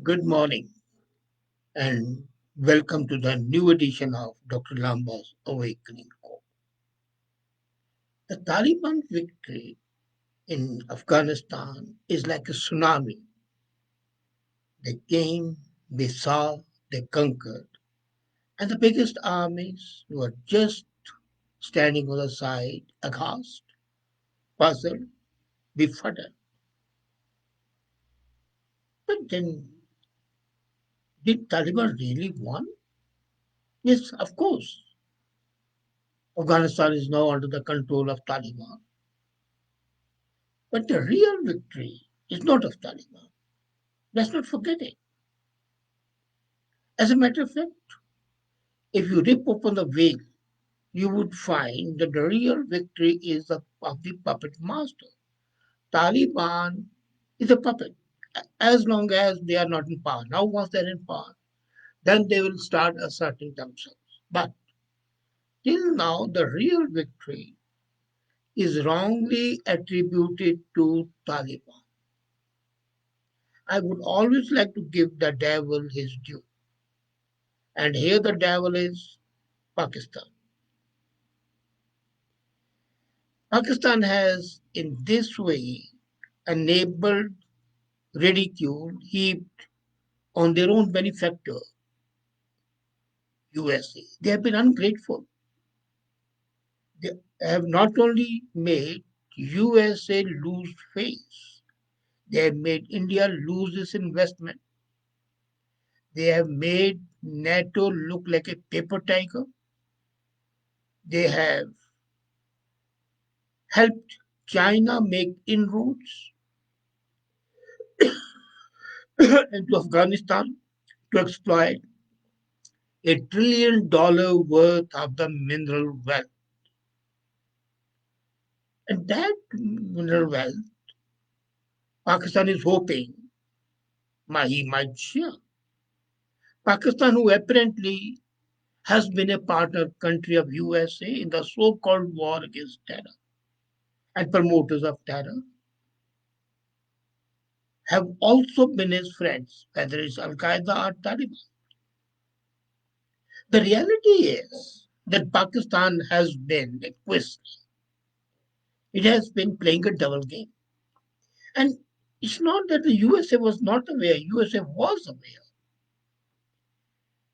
Good morning and welcome to the new edition of Dr. Lamba's Awakening Call. The Taliban victory in Afghanistan is like a tsunami. They came, they saw, they conquered, and the biggest armies were just standing on the side, aghast, puzzled, befuddled. But then, did Taliban really won? Yes, of course. Afghanistan is now under the control of Taliban. But the real victory is not of Taliban. Let's not forget it. As a matter of fact, if you rip open the veil, you would find that the real victory is of the puppet master. Taliban is a puppet as long as they are not in power. Now, once they're in power, then they will start asserting themselves. But till now, the real victory is wrongly attributed to Taliban. I would always like to give the devil his due. And here the devil is Pakistan. Pakistan has, in this way, enabled ridicule heaped on their own benefactor, USA. They have been ungrateful. They have not only made USA lose face, they have made India lose its investment. They have made NATO look like a paper tiger. They have helped China make inroads into Afghanistan to exploit $1 trillion worth of the mineral wealth. And that mineral wealth, Pakistan is hoping he might share. Pakistan, who apparently has been a partner country of USA in the so-called war against terror and promoters of terror, have also been his friends, whether it's Al Qaeda or Taliban. The reality is that Pakistan has been a quiz. It has been playing a double game. And it's not that the USA was not aware, USA was aware.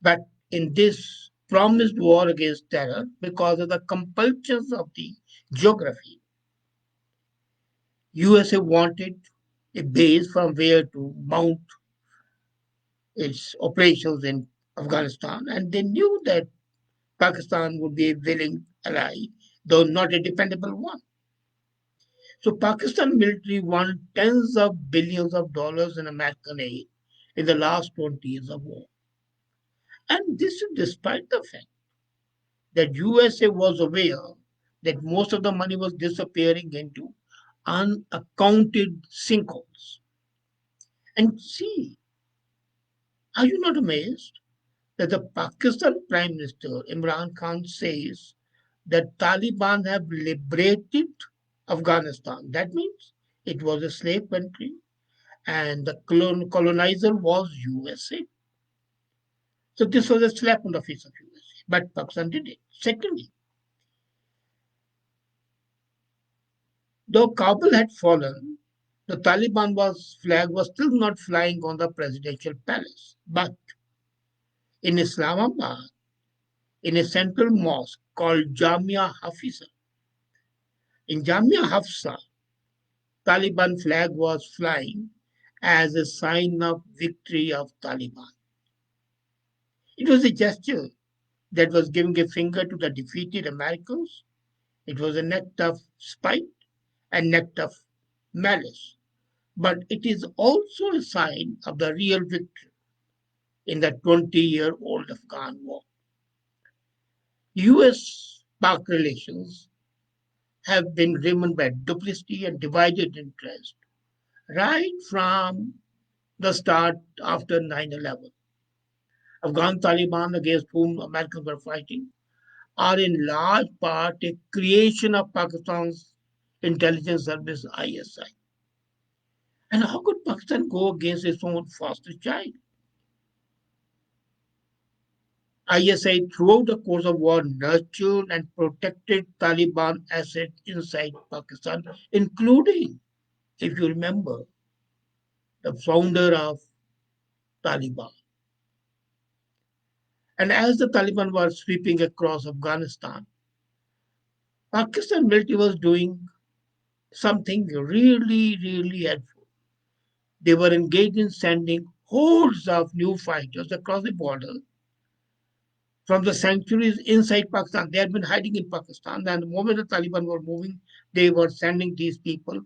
But in this promised war against terror, because of the compulsions of the geography, USA wanted a base from where to mount its operations in Afghanistan, and they knew that Pakistan would be a willing ally, though not a dependable one. So Pakistan military won tens of billions of dollars in American aid in the last 20 years of war. And this is despite the fact that USA was aware that most of the money was disappearing into unaccounted sinkholes. And see, are you not amazed that the Pakistan Prime Minister Imran Khan says that Taliban have liberated Afghanistan? That means it was a slave country and the colonizer was USA. So this was a slap on the face of USA. But Pakistan did it. Secondly, though Kabul had fallen, the Taliban flag was still not flying on the presidential palace. But in Islamabad, in a central mosque called Jamia Hafisa, in Jamia Hafsa, Taliban flag was flying as a sign of victory of Taliban. It was a gesture that was giving a finger to the defeated Americans. It was an act of spite, an act of malice. But it is also a sign of the real victory in the 20-year-old Afghan war. US Pak relations have been driven by duplicity and divided interest right from the start after 9/11. Afghan Taliban, against whom Americans were fighting, are in large part a creation of Pakistan's intelligence service ISI. And how could Pakistan go against its own foster child? ISI, throughout the course of war, nurtured and protected Taliban assets inside Pakistan, including, if you remember, the founder of Taliban. And as the Taliban were sweeping across Afghanistan, Pakistan military was doing something really, really helpful. They were engaged in sending hordes of new fighters across the border from the sanctuaries inside Pakistan. They had been hiding in Pakistan, and the moment the Taliban were moving, they were sending these people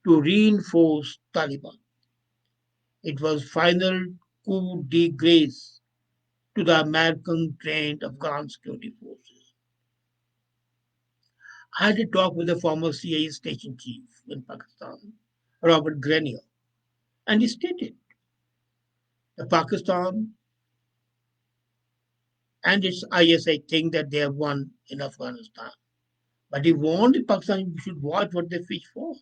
to reinforce Taliban. It was final coup de grace to the American trained Afghan security forces. I had a talk with the former CIA station chief in Pakistan, Robert Grenier, and he stated that Pakistan and its ISI think that they have won in Afghanistan. But he warned the Pakistan should watch what they fish for.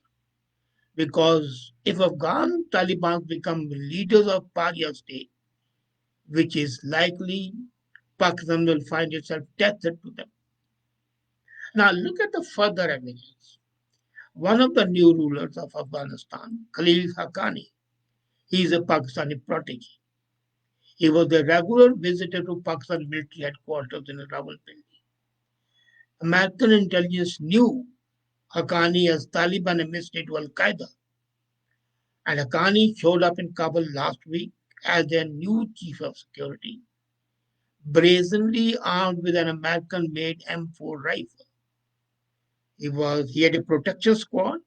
Because if Afghan Taliban become leaders of Paria state, which is likely, Pakistan will find itself tethered to them. Now look at the further evidence. One of the new rulers of Afghanistan, Khalil Haqqani, he is a Pakistani protege. He was a regular visitor to Pakistan military headquarters in Rawalpindi. American intelligence knew Haqqani as Taliban administrator to Al Qaeda, and Haqqani showed up in Kabul last week as their new chief of security, brazenly armed with an American-made M4 rifle. He had a protection squad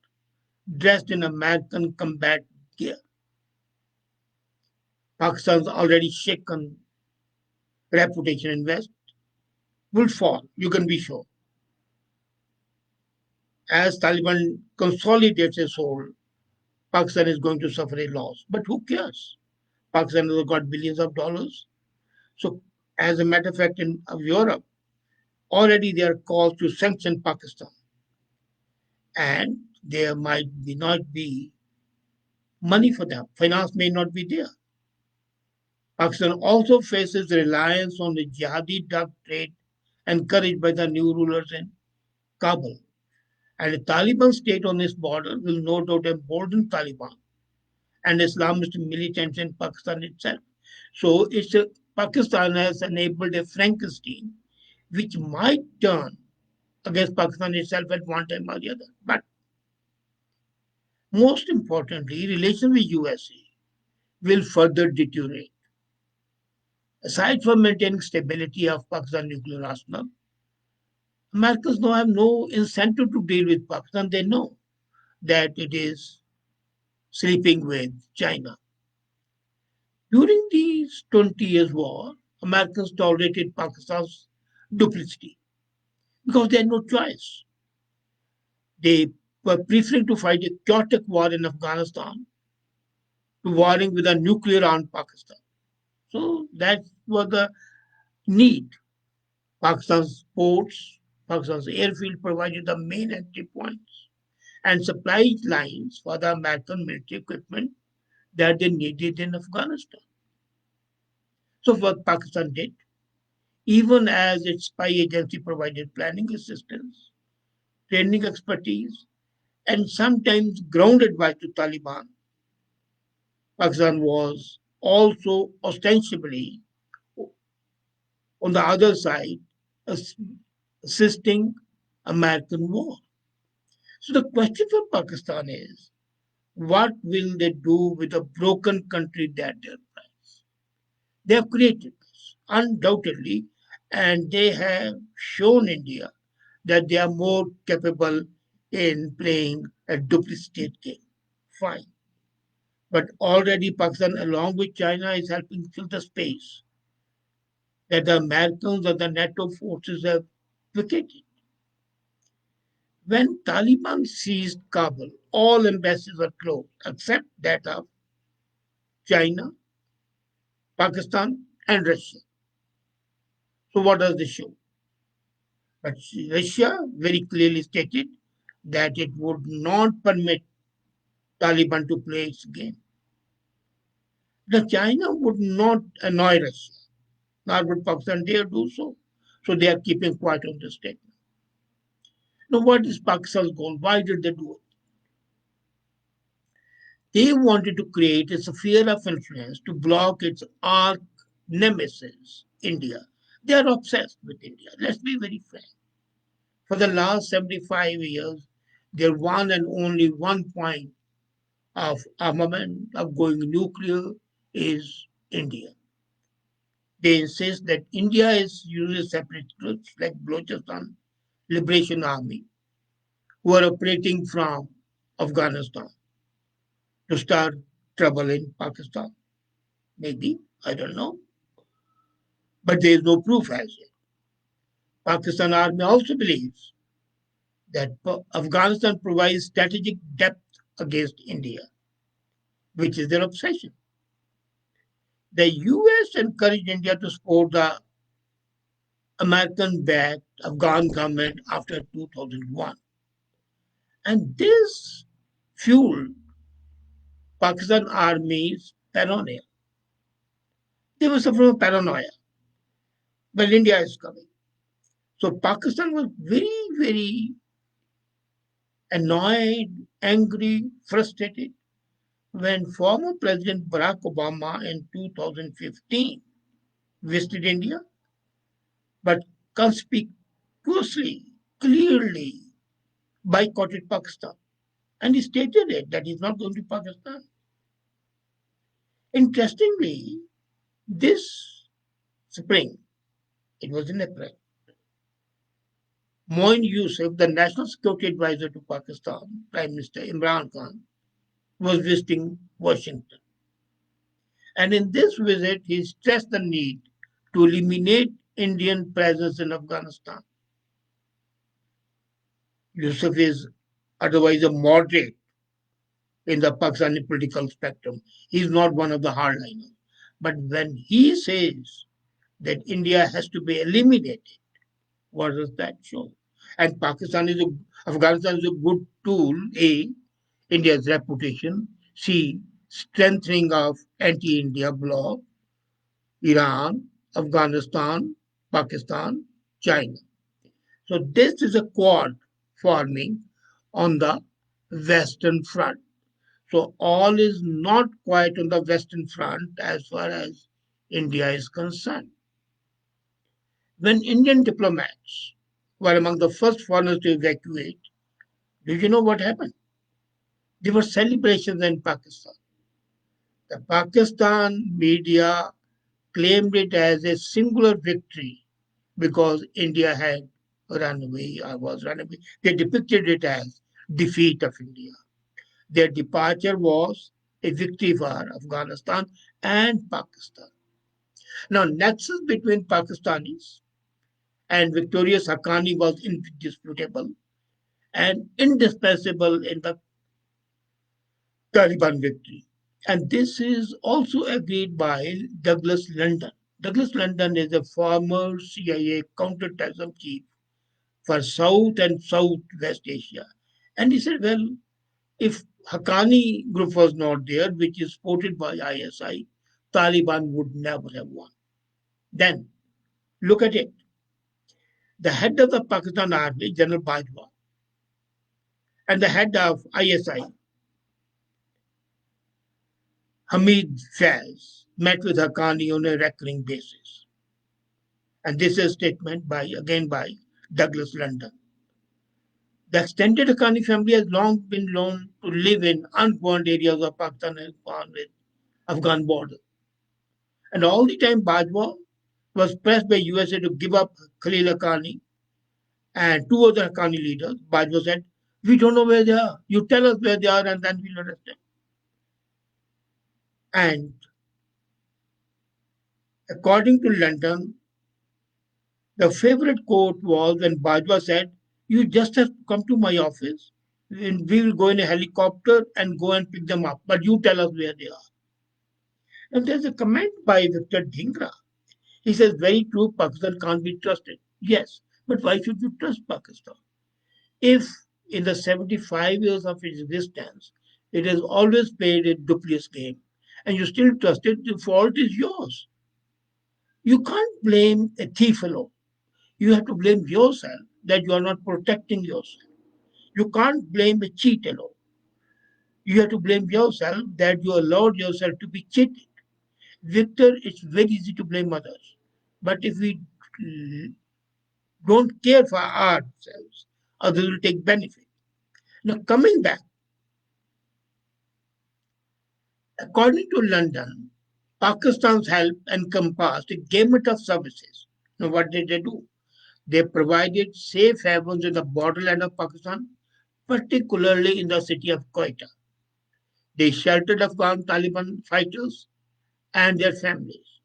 dressed in American combat gear. Pakistan's already shaken reputation in West will fall, you can be sure. As Taliban consolidates its hold, Pakistan is going to suffer a loss. But who cares? Pakistan has got billions of dollars. So, as a matter of fact, in Europe, already there are calls to sanction Pakistan. And there might be not be money for them. Finance may not be there. Pakistan also faces reliance on the jihadi drug trade encouraged by the new rulers in Kabul. And a Taliban state on its border will no doubt embolden Taliban and Islamist militants in Pakistan itself. So Pakistan has enabled a Frankenstein which might turn against Pakistan itself at one time or the other. But most importantly, relations with USA will further deteriorate. Aside from maintaining stability of Pakistan nuclear arsenal, Americans now have no incentive to deal with Pakistan. They know that it is sleeping with China. During these 20 years war, Americans tolerated Pakistan's duplicity because they had no choice. They were preferring to fight a chaotic war in Afghanistan to warring with a nuclear armed Pakistan. So that was the need. Pakistan's ports, Pakistan's airfield provided the main entry points and supply lines for the American military equipment that they needed in Afghanistan. So what Pakistan did, even as its spy agency provided planning assistance, training expertise, and sometimes ground advice to Taliban, Pakistan was also ostensibly on the other side assisting American war. So the question for Pakistan is, what will they do with a broken country that they prize? They have created this, undoubtedly, and they have shown India that they are more capable in playing a duplicate game. Fine. But already Pakistan, along with China, is helping fill the space that the Americans or the NATO forces have vacated. When Taliban seized Kabul, all embassies were closed except that of China, Pakistan, and Russia. So what does this show? But Russia very clearly stated that it would not permit Taliban to play its game. The China would not annoy Russia, nor would Pakistan dare do so. So they are keeping quiet on this statement. Now, what is Pakistan's goal? Why did they do it? They wanted to create a sphere of influence to block its arch nemesis, India. They are obsessed with India. Let's be very frank. For the last 75 years, their one and only one point of armament of going nuclear is India. They insist that India is using separate groups like Balochistan Liberation Army who are operating from Afghanistan to start trouble in Pakistan. Maybe, I don't know, but there is no proof as yet. Pakistan Army also believes that Afghanistan provides strategic depth against India, which is their obsession. The US encouraged India to support the American backed Afghan government after 2001. And this fueled Pakistan Army's paranoia. They were suffering from paranoia. Well, India is coming. So Pakistan was very, very annoyed, angry, frustrated when former President Barack Obama in 2015 visited India, but conspicuously, clearly boycotted Pakistan. And he stated it that he's not going to Pakistan. Interestingly, this spring, it was in April, Moin Yusuf, the National Security Advisor to Pakistan, Prime Minister Imran Khan, was visiting Washington. And in this visit, he stressed the need to eliminate Indian presence in Afghanistan. Yusuf is otherwise a moderate in the Pakistani political spectrum. He's not one of the hardliners. But when he says that India has to be eliminated, what does that show? And Afghanistan is a good tool. A, India's reputation. C, strengthening of anti-India bloc. Iran, Afghanistan, Pakistan, China. So this is a quad forming on the Western Front. So all is not quite on the Western Front as far as India is concerned. When Indian diplomats were among the first foreigners to evacuate, do you know what happened? There were celebrations in Pakistan. The Pakistan media claimed it as a singular victory because India had run away or was run away. They depicted it as defeat of India. Their departure was a victory for Afghanistan and Pakistan. Now, nexus between Pakistanis and victorious Haqqani was indisputable and indispensable in the Taliban victory. And this is also agreed by Douglas London. Douglas London is a former CIA counterterrorism chief for South and Southwest Asia. And he said, well, if Haqqani group was not there, which is supported by ISI, Taliban would never have won. Then, look at it. The head of the Pakistan Army, General Bajwa, and the head of ISI, Hamid Faiz, met with Haqqani on a recurring basis. And this is a statement by Douglas London. The extended Haqqani family has long been known to live in unburned areas of Pakistan and with Afghan border. And all the time Bajwa was pressed by USA to give up Khalil Haqqani and two other Haqqani leaders. Bajwa said, we don't know where they are. You tell us where they are and then we'll arrest them. And according to London, the favorite quote was when Bajwa said, you just have to come to my office and we will go in a helicopter and go and pick them up. But you tell us where they are. And there's a comment by Victor Dhingra. He says, very true, Pakistan can't be trusted. Yes, but why should you trust Pakistan? If in the 75 years of its existence, It has always played a dubious game, and you still trust it. The fault is yours. You can't blame a thief alone. You have to blame yourself that you are not protecting yourself. You can't blame a cheat alone. You have to blame yourself that you allowed yourself to be cheated. Victor, it's very easy to blame others. But if we don't care for ourselves, others will take benefit. Now, coming back, according to London, Pakistan's help encompassed a gamut of services. Now, what did they do? They provided safe havens in the borderland of Pakistan, particularly in the city of Quetta. They sheltered Afghan Taliban fighters and their families.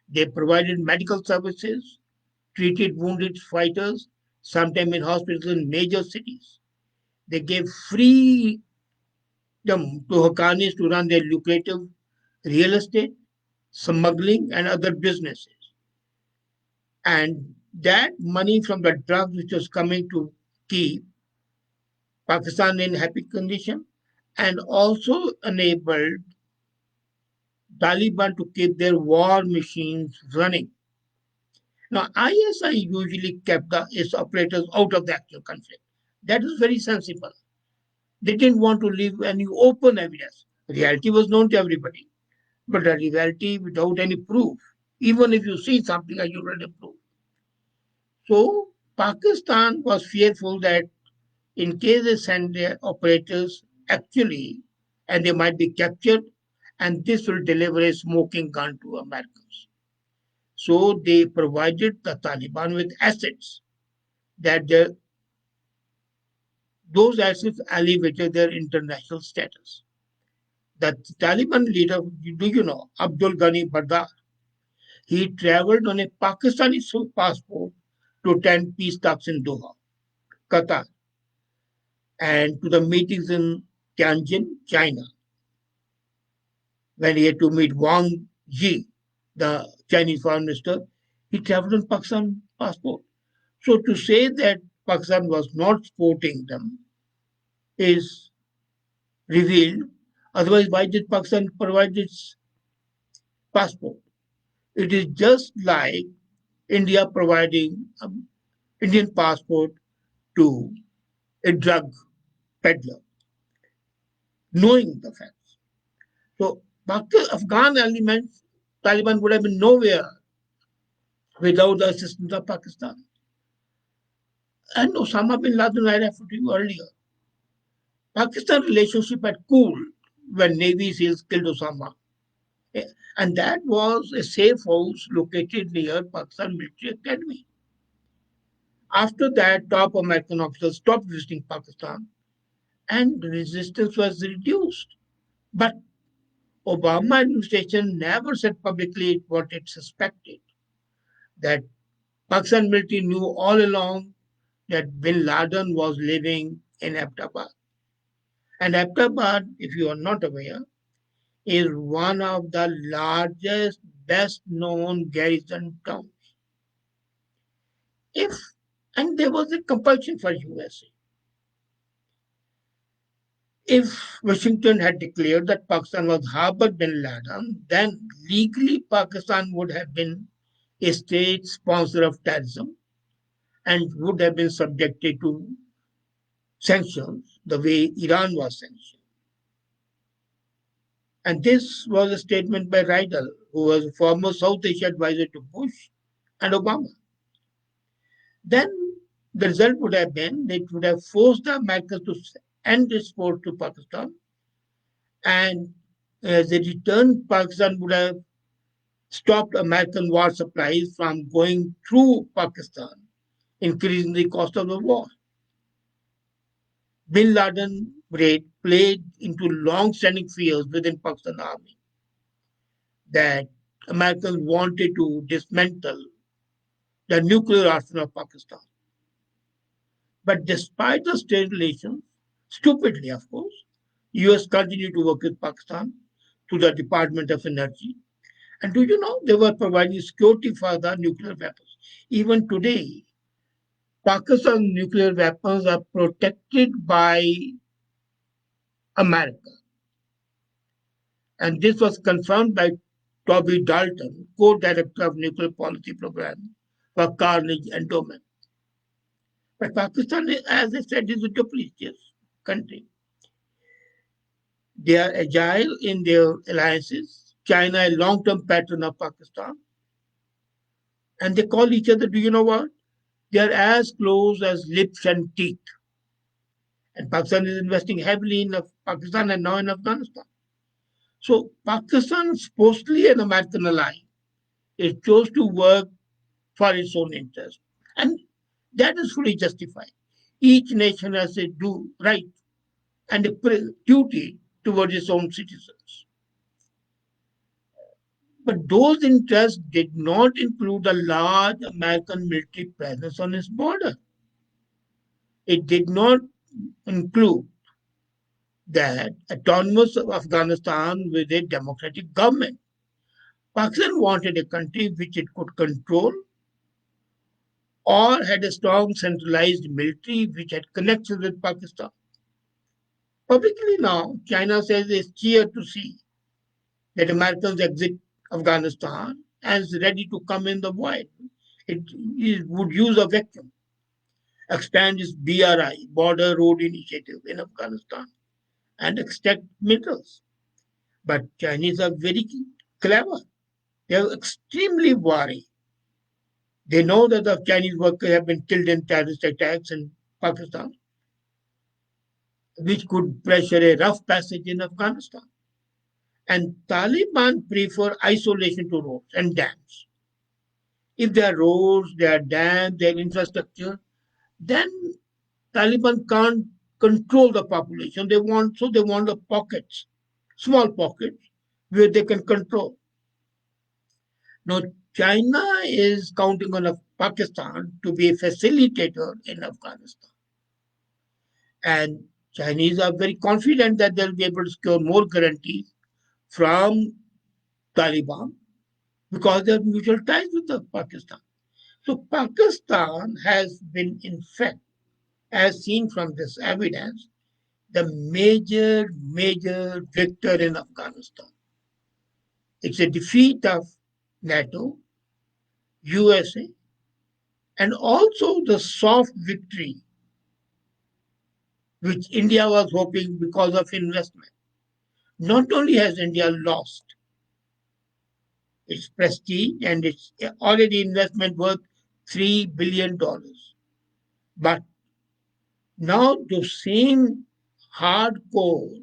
They provided medical services, treated wounded fighters, sometimes in hospitals in major cities. They gave freedom to Haqqanis to run their lucrative real estate, smuggling, and other businesses. And that money from the drugs which was coming to keep Pakistan in happy condition and also enabled Taliban to keep their war machines running. Now, ISI usually kept its operators out of the actual conflict. That is very sensible. They didn't want to leave any open evidence. Reality was known to everybody, but a reality without any proof, even if you see something, you already proof. So, Pakistan was fearful that in case they send their operators actually, and they might be captured, and this will deliver a smoking gun to Americans. So they provided the Taliban with assets that those assets elevated their international status. The Taliban leader, do you know, Abdul Ghani Bardar, he traveled on a Pakistani passport to attend peace talks in Doha, Qatar, and to the meetings in Tianjin, China, when he had to meet Wang Yi, the Chinese foreign minister. He traveled on Pakistan passport. So to say that Pakistan was not supporting them is revealed. Otherwise, why did Pakistan provide its passport? It is just like India providing an Indian passport to a drug peddler, knowing the facts. So Afghan elements, Taliban would have been nowhere without the assistance of Pakistan. And Osama bin Laden, I referred to you earlier. Pakistan relationship had cooled when Navy SEALs killed Osama. Eh, And that was a safe house located near Pakistan Military Academy. After that, top American officers stopped visiting Pakistan and resistance was reduced. But Obama administration never said publicly what it suspected, that Pakistan military knew all along that bin Laden was living in Abbottabad. And Abbottabad, if you are not aware, is one of the largest, best known garrison towns. If and there was a compulsion for USA. If Washington had declared that Pakistan was harbored bin Laden, then legally Pakistan would have been a state sponsor of terrorism and would have been subjected to sanctions the way Iran was sanctioned. And this was a statement by Rydell, who was a former South Asia advisor to Bush and Obama. Then the result would have been that it would have forced the Americans to end their support to Pakistan, and as a return, Pakistan would have stopped American war supplies from going through Pakistan, increasing the cost of the war. Bin Laden raid played into long-standing fears within Pakistan army that Americans wanted to dismantle the nuclear arsenal of Pakistan. But despite the state relations, stupidly of course, US continued to work with Pakistan through the Department of Energy. And do you know they were providing security for the nuclear weapons? Even today, Pakistan's nuclear weapons are protected by America. And this was confirmed by Toby Dalton, co-director of nuclear policy program for Carnegie Endowment. But Pakistan, as I said, is a duplicitous country. They are agile in their alliances. China, a long-term pattern of Pakistan, and they call each other. Do you know what? They are as close as lips and teeth. And Pakistan is investing heavily in Pakistan and now in Afghanistan. So Pakistan is supposedly an American ally. It chose to work for its own interest. And that is fully justified. Each nation has a due right and a duty towards its own citizens. But those interests did not include a large American military presence on its border. It did not include that autonomous Afghanistan with a democratic government. Pakistan wanted a country which it could control or had a strong centralized military which had connections with Pakistan. Publicly now, China says it's cheered to see that Americans exit Afghanistan and is ready to come in the void. It would use a vacuum, expand its BRI, Border Road Initiative, in Afghanistan and extract minerals. But Chinese are very clever. They are extremely wary. They know that the Chinese workers have been killed in terrorist attacks in Pakistan, which could pressure a rough passage in Afghanistan. And Taliban prefer isolation to roads and dams. If there are roads, there are dams, there are infrastructure, then Taliban can't control the population. They want the pockets, small pockets, where they can control. Now, China is counting on Pakistan to be a facilitator in Afghanistan. And Chinese are very confident that they'll be able to secure more guarantees from Taliban because they have mutual ties with Pakistan. So Pakistan has been, in fact, as seen from this evidence, the major victor in Afghanistan. It's a defeat of NATO, USA, and also the soft victory which India was hoping because of investment. Not only has India lost its prestige and its already investment worth $3 billion, but now the same hardcore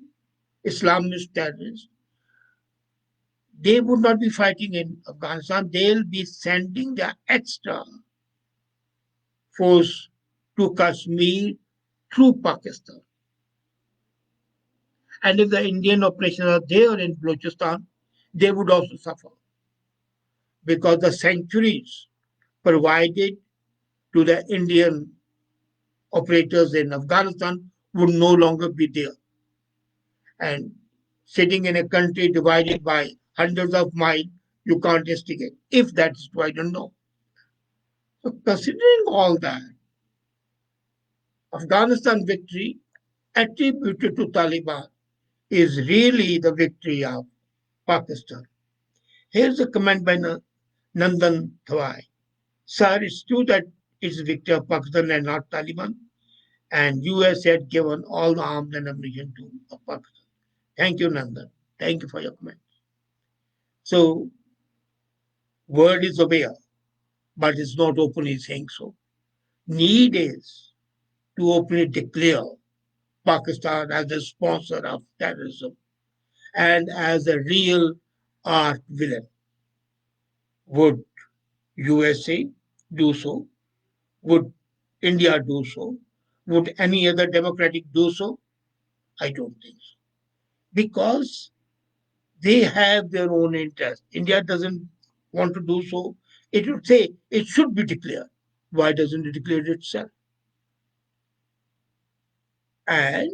Islamist terrorists, they would not be fighting in Afghanistan. They'll be sending their extra force to Kashmir through Pakistan. And if the Indian operations are there in Balochistan, they would also suffer because the sanctuaries provided to the Indian operators in Afghanistan would no longer be there. And sitting in a country divided by hundreds of miles, you can't instigate. If that's true, I don't know. So considering all that, Afghanistan victory attributed to Taliban is really the victory of Pakistan. Here's a comment by Nandan Thawai. Sir, it's true that it's the victory of Pakistan and not Taliban, and US had given all the arms and ammunition to Pakistan. Thank you, Nandan. Thank you for your comment. So, word is obey, but it's not openly saying so. Need is to openly declare Pakistan as the sponsor of terrorism and as a real art villain. Would USA do so? Would India do so? Would any other democratic do so? I don't think so. Because they have their own interest. India doesn't want to do so. It would say it should be declared. Why doesn't it declare it itself? And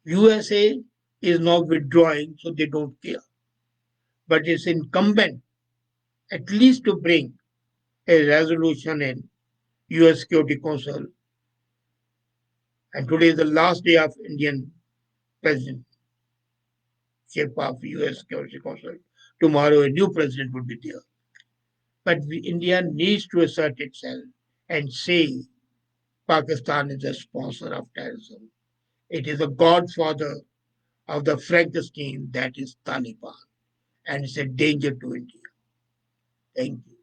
USA is now withdrawing, so they don't care. But it's incumbent at least to bring a resolution in US Security Council. And today is the last day of Indian president. shape of U.S. Security Council. Tomorrow, a new president would be there. But India needs to assert itself and say Pakistan is a sponsor of terrorism. It is a godfather of the Frankenstein that is Taliban, and it's a danger to India. Thank you.